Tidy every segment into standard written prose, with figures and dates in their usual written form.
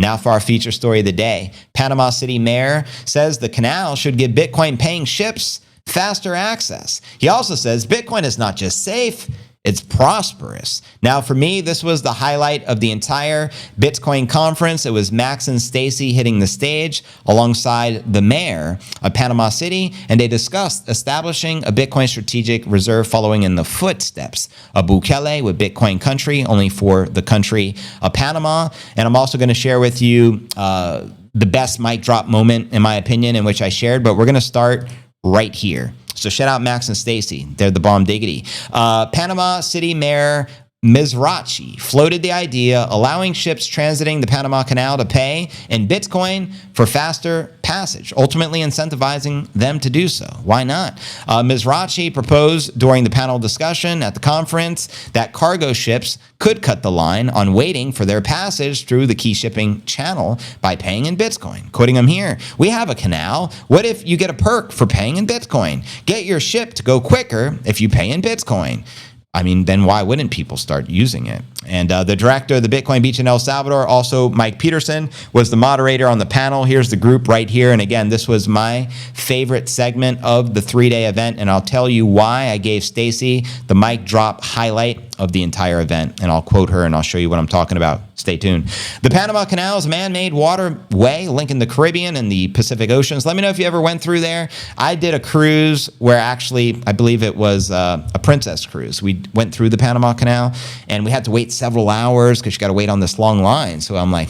Now for our feature story of the day. Panama City mayor says the canal should give Bitcoin paying ships faster access. He also says Bitcoin is not just safe, it's prosperous. Now, for me, this was the highlight of the entire Bitcoin conference. It was Max and Stacy hitting the stage alongside the mayor of Panama City, and they discussed establishing a Bitcoin strategic reserve following in the footsteps of Bukele with Bitcoin country, only for the country of Panama. And I'm also going to share with you the best mic drop moment, in my opinion, in which I shared, but we're going to start right here. So shout out Max and Stacy. They're the bomb diggity. Panama City Mayor Mizrachi floated the idea allowing ships transiting the Panama Canal to pay in Bitcoin for faster passage, ultimately incentivizing them to do so. Why not? Mizrachi proposed during the panel discussion at the conference that cargo ships could cut the line on waiting for their passage through the key shipping channel by paying in Bitcoin. Quoting him here, "We have a canal. What if you get a perk for paying in Bitcoin? Get your ship to go quicker if you pay in Bitcoin." I mean, then why wouldn't people start using it? And the director of the Bitcoin Beach in El Salvador, also Mike Peterson, was the moderator on the panel. Here's the group right here. And again, this was my favorite segment of the 3-day event. And I'll tell you why I gave Stacy the mic drop highlight of the entire event. And I'll quote her and I'll show you what I'm talking about. Stay tuned. The Panama Canal is a man-made waterway linking the Caribbean and the Pacific Oceans. Let me know if you ever went through there. I did a cruise where actually, I believe it was a princess cruise. We went through the Panama Canal and we had to wait several hours because you got to wait on this long line. So I'm like,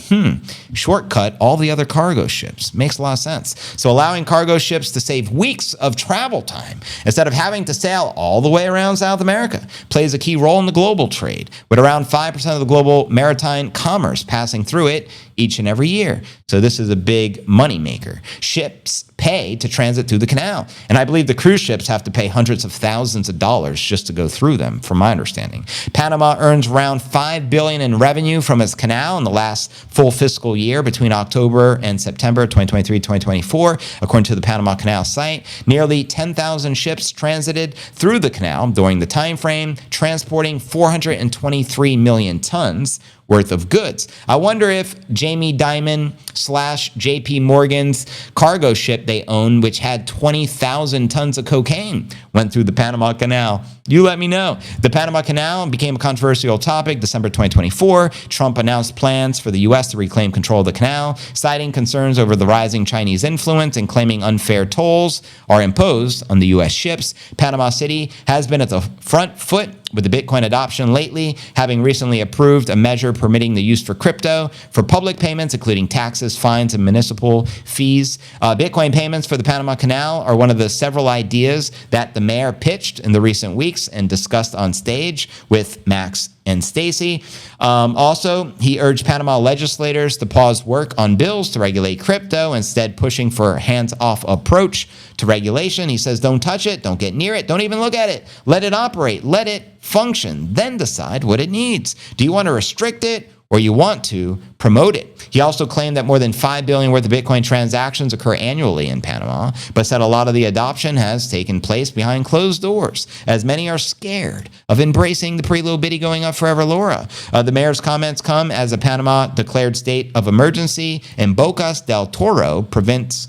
shortcut all the other cargo ships. Makes a lot of sense. So allowing cargo ships to save weeks of travel time instead of having to sail all the way around South America plays a key role in the global trade, with around 5% of the global maritime commerce passing through it each and every year. So this is a big money maker. Ships pay to transit through the canal, and I believe the cruise ships have to pay hundreds of thousands of dollars just to go through them, from my understanding. Panama earns around $5 billion in revenue from its canal in the last full fiscal year between October and September 2023-2024, according to the Panama Canal site. Nearly 10,000 ships transited through the canal during the time frame, transporting 423 million tons worth of goods. I wonder if Jamie Dimon / JP Morgan's cargo ship they own, which had 20,000 tons of cocaine, went through the Panama Canal. You let me know. The Panama Canal became a controversial topic December 2024. Trump announced plans for the U.S. to reclaim control of the canal, citing concerns over the rising Chinese influence and claiming unfair tolls are imposed on the U.S. ships. Panama City has been at the front foot with the Bitcoin adoption lately, having recently approved a measure permitting the use for crypto for public payments, including taxes, fines, and municipal fees. Bitcoin payments for the Panama Canal are one of the several ideas that the mayor pitched in the recent weeks and discussed on stage with Max and Stacy. Also, he urged Panama legislators to pause work on bills to regulate crypto, instead pushing for a hands-off approach to regulation. He says, don't touch it, don't get near it, don't even look at it. Let it operate, let it function, then decide what it needs. Do you want to restrict it, or you want to promote it? He also claimed that more than $5 billion worth of Bitcoin transactions occur annually in Panama, but said a lot of the adoption has taken place behind closed doors, as many are scared of embracing the pretty little bitty going up forever Laura. The mayor's comments come as a Panama declared state of emergency in Bocas del Toro province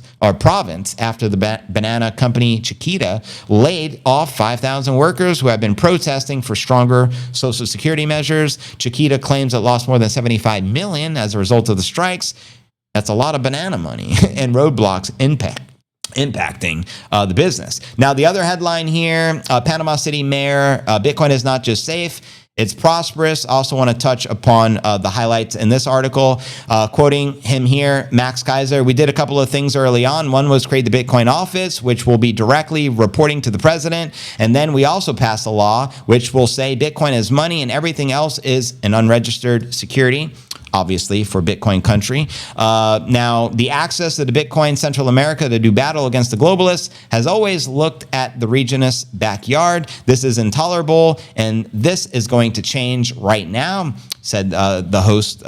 after the banana company Chiquita laid off 5,000 workers who have been protesting for stronger Social Security measures. Chiquita claims it lost more than $75 million as a result of the strikes. That's a lot of banana money and roadblocks impacting the business. Now, the other headline here, Panama City Mayor, Bitcoin is not just safe, it's prosperous. I also want to touch upon the highlights in this article. Quoting him here, Max Keiser, we did a couple of things early on. One was create the Bitcoin office, which will be directly reporting to the president. And then we also passed a law which will say Bitcoin is money and everything else is an unregistered security, obviously, for Bitcoin country. Now, the access to the Bitcoin Central America to do battle against the globalists has always looked at the regionist backyard. This is intolerable, and this is going to change right now, said the host,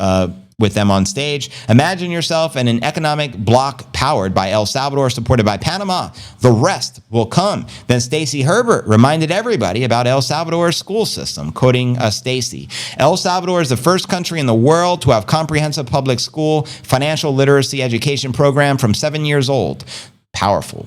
with them on stage. Imagine yourself in an economic bloc powered by El Salvador, supported by Panama. The rest will come. Then Stacy Herbert reminded everybody about El Salvador's school system, quoting Stacy. El Salvador is the first country in the world to have comprehensive public school financial literacy education program from 7 years old. Powerful.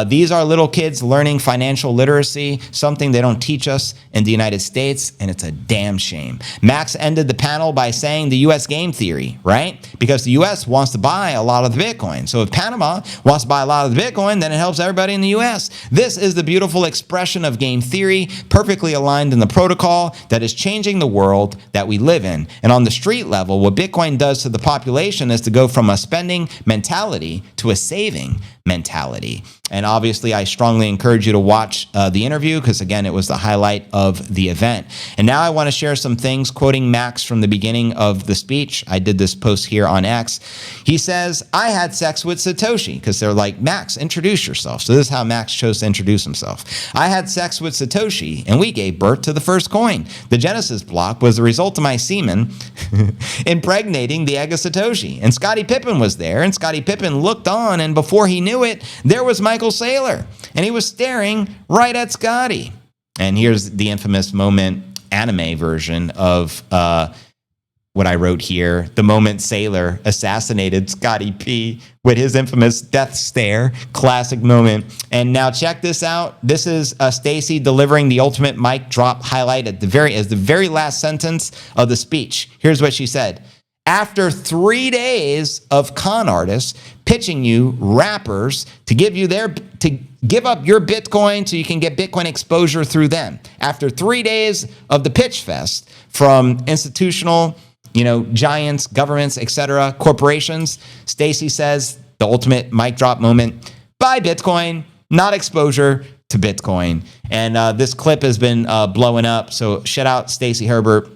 These are little kids learning financial literacy, something they don't teach us in the United States, and it's a damn shame. Max ended the panel by saying the U.S. game theory, right? Because the U.S. wants to buy a lot of the Bitcoin. So if Panama wants to buy a lot of the Bitcoin, then it helps everybody in the U.S. This is the beautiful expression of game theory, perfectly aligned in the protocol that is changing the world that we live in. And on the street level, what Bitcoin does to the population is to go from a spending mentality to a saving mentality. And obviously, I strongly encourage you to watch the interview because, again, it was the highlight of the event. And now I want to share some things, quoting Max from the beginning of the speech. I did this post here on X. He says, I had sex with Satoshi, because they're like, Max, introduce yourself. So this is how Max chose to introduce himself. I had sex with Satoshi, and we gave birth to the first coin. The Genesis block was the result of my semen impregnating the egg of Satoshi. And Scottie Pippen was there, and Scottie Pippen looked on, and before he knew it, there was Michael Saylor, and he was staring right at Scottie. And here's the infamous moment, anime version of what I wrote here. The moment Saylor assassinated Scottie P with his infamous death stare. Classic moment. And now check this out. This is Stacy delivering the ultimate mic drop highlight at the very last sentence of the speech. Here's what she said. After 3 days of con artists pitching you rappers to give up your Bitcoin so you can get Bitcoin exposure through them. After 3 days of the pitch fest from institutional, giants, governments, etc., corporations, Stacy says the ultimate mic drop moment: buy Bitcoin, not exposure to Bitcoin. And this clip has been blowing up. So shout out Stacy Herbert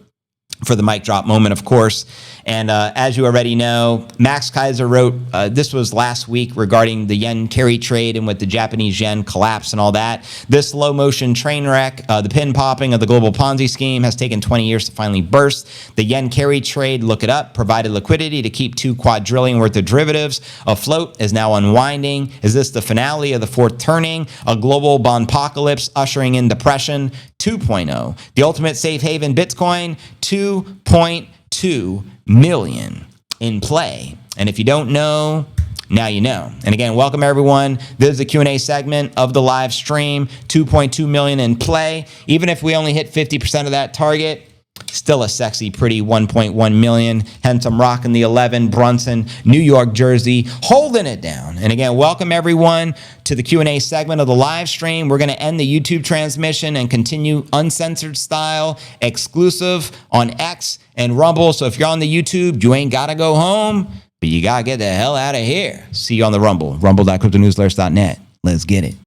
for the mic drop moment, of course. And as you already know, Max Keiser wrote, this was last week, regarding the yen carry trade and with the Japanese yen collapse and all that. This slow motion train wreck, the pin popping of the global Ponzi scheme, has taken 20 years to finally burst. The yen carry trade, look it up, provided liquidity to keep $2 quadrillion worth of derivatives afloat, is now unwinding. Is this the finale of the fourth turning? A global bondpocalypse ushering in depression 2.0. The ultimate safe haven Bitcoin, 2.2 million in play. And if you don't know, now you know. And again, welcome everyone. This is the Q&A segment of the live stream. 2.2 million in play. Even if we only hit 50% of that target, still a sexy, pretty 1.1 million. Hence, I'm rocking the 11 Brunson, New York jersey, holding it down. And again, welcome everyone to the Q&A segment of the live stream. We're going to end the YouTube transmission and continue uncensored style, exclusive on X and Rumble. So if you're on the YouTube, you ain't got to go home, but you got to get the hell out of here. See you on the Rumble, rumble.cryptonewsletters.net. Let's get it.